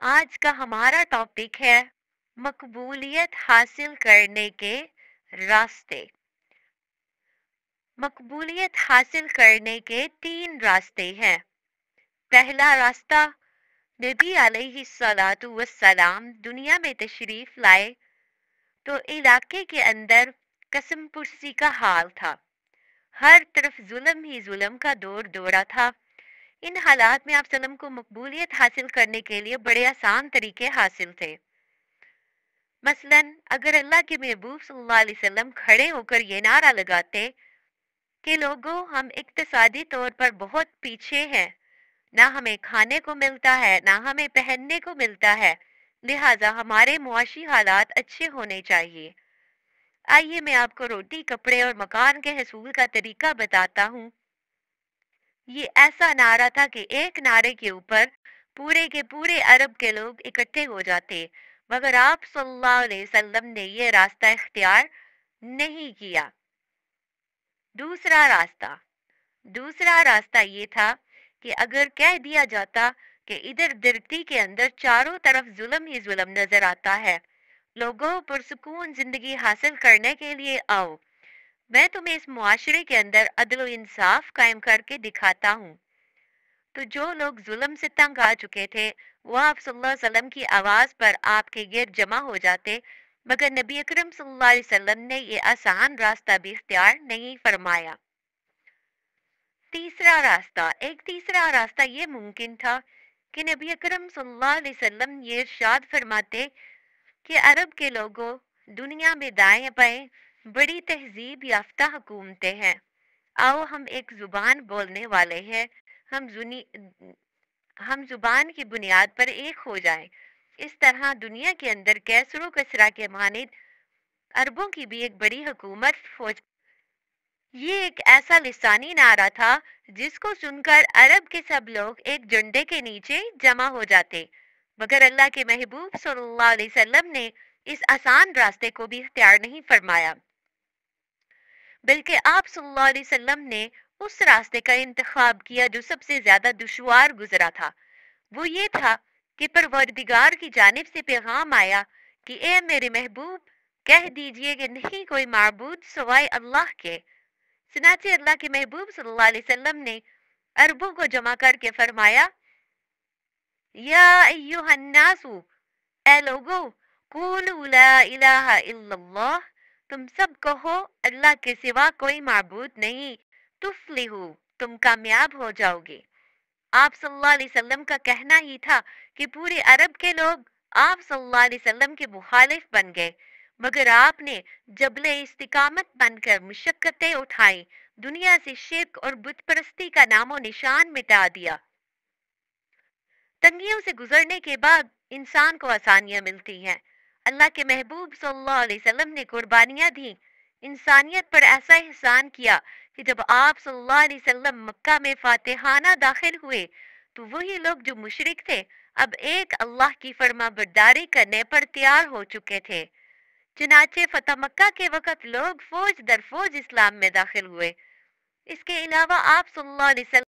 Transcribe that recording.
आज का हमारा टॉपिक है मकबूलियत हासिल करने के रास्ते। मकबूलियत हासिल करने के तीन रास्ते हैं। पहला रास्ता, नबी अलैहिस्सलातु वस्सलाम दुनिया में तशरीफ लाए तो इलाके के अंदर कसम पुरसी का हाल था। हर तरफ जुल्म ही जुल्म का दौर दौरा था। इन हालात में आप सल्लम को मकबूलियत हासिल करने के लिए बड़े आसान तरीके हासिल थे। मसलन अगर अल्लाह के महबूब सल्लल्लाहु अलैहि वसल्लम खड़े होकर ये नारा लगाते कि लोगों, हम इक्तिसादी तौर पर बहुत पीछे हैं, ना हमें खाने को मिलता है ना हमें पहनने को मिलता है, लिहाजा हमारे मुआशी हालात अच्छे होने चाहिए। आइए मैं आपको रोटी कपड़े और मकान के हसूल का तरीका बताता हूँ। ये ऐसा नारा था कि एक नारे के ऊपर पूरे के पूरे अरब के लोग इकट्ठे हो जाते, मगर आप सल्लल्लाहु अलैहि वसल्लम ने ये रास्ता इख्तियार नहीं किया। दूसरा रास्ता दूसरा रास्ता ये था कि अगर कह दिया जाता कि इधर धरती के अंदर चारों तरफ जुल्म ही जुल्म नजर आता है, लोगों पुरसुकून जिंदगी हासिल करने के लिए आओ, मैं तुम्हें इस मुआशरे के अंदर अदल इंसाफ कायम करके दिखाता हूँ। तो जो लोग जुल्म से तंग आ चुके थे वो आप सल्लल्लाहु अलैहि वसल्लम की आवाज पर आपके गिर्द जमा हो जाते, मगर नबी अकरम सल्लल्लाहु अलैहि वसल्लम ने ये आसान रास्ता भी इख्तियार नहीं फरमाया। तीसरा रास्ता ये मुमकिन था कि नबी अकरम सल्लल्लाहु अलैहि वसल्लम ये इरशाद फरमाते कि अरब के लोगों, दुनिया में दाएं बाएं बड़ी तहजीब याफ्ता हुकूमतें हैं। आओ हम एक जुबान बोलने वाले हैं, हम जुनी हम जुबान की बुनियाद पर एक हो जाएं। इस तरह दुनिया के अंदर कैसरो कसरा के मानिद अरबों की भी एक बड़ी हुकूमत हो। ये एक ऐसा लिसानी नारा था जिसको सुनकर अरब के सब लोग एक झंडे के नीचे जमा हो जाते, मगर अल्लाह के महबूब सल्लल्लाहु अलैहि वसल्लम ने इस आसान रास्ते को भी इख्तियार नहीं फरमाया, बल्कि आप सल्लल्लाहु अलैहि वसल्लम ने उस रास्ते का इंतखाब किया जो सबसे ज्यादा दुश्वार गुजरा था। वो ये था कि परवरदिगार की जानिब से पैगाम आया कि ए मेरे महबूब, कह दीजिए कि नहीं कोई माबूद सिवाय अल्लाह के। चुनांचे अल्लाह के महबूब सल्लल्लाहु अलैहि वसल्लम ने अरबों को जमा करके फरमाया, या अय्युहन्नासु, ए लोगो, कुलू ला इलाहा इल्लल्लाह, तुम सब कहो अल्लाह के सिवा कोई माबूद नहीं, तुफ्लिहू, तुम कामयाब हो जाओगे। आप सल्लल्लाहु अलैहि वसल्लम का कहना ही था कि पूरे अरब के लोग आप सल्लल्लाहु अलैहि वसल्लम के मुखालिफ बन गए, मगर आपने जबले इस्तिकामत बनकर मुशक्कतें उठाई, दुनिया से शिर्क और बुत परस्ती का नामो निशान मिटा दिया। तंगियों से गुजरने के बाद इंसान को आसानियां मिलती हैं। अल्लाह के महबूब सल्लल्लाहु अलैहि वसल्लम ने कुर्बानियां दी, इंसानियत पर ऐसा एहसान किया कि जब आप सल्लल्लाहु अलैहि वसल्लम मक्का में फातिहाना दाखिल हुए तो वही लोग जो मुशरिक थे अब एक अल्लाह की फरमाबरदारी करने पर तैयार हो चुके थे। चुनाचे फतह मक्का के वक्त लोग फौज दर फौज इस्लाम में दाखिल हुए। इसके अलावा आप सल्लल्लाहु अलैहि वसल्लम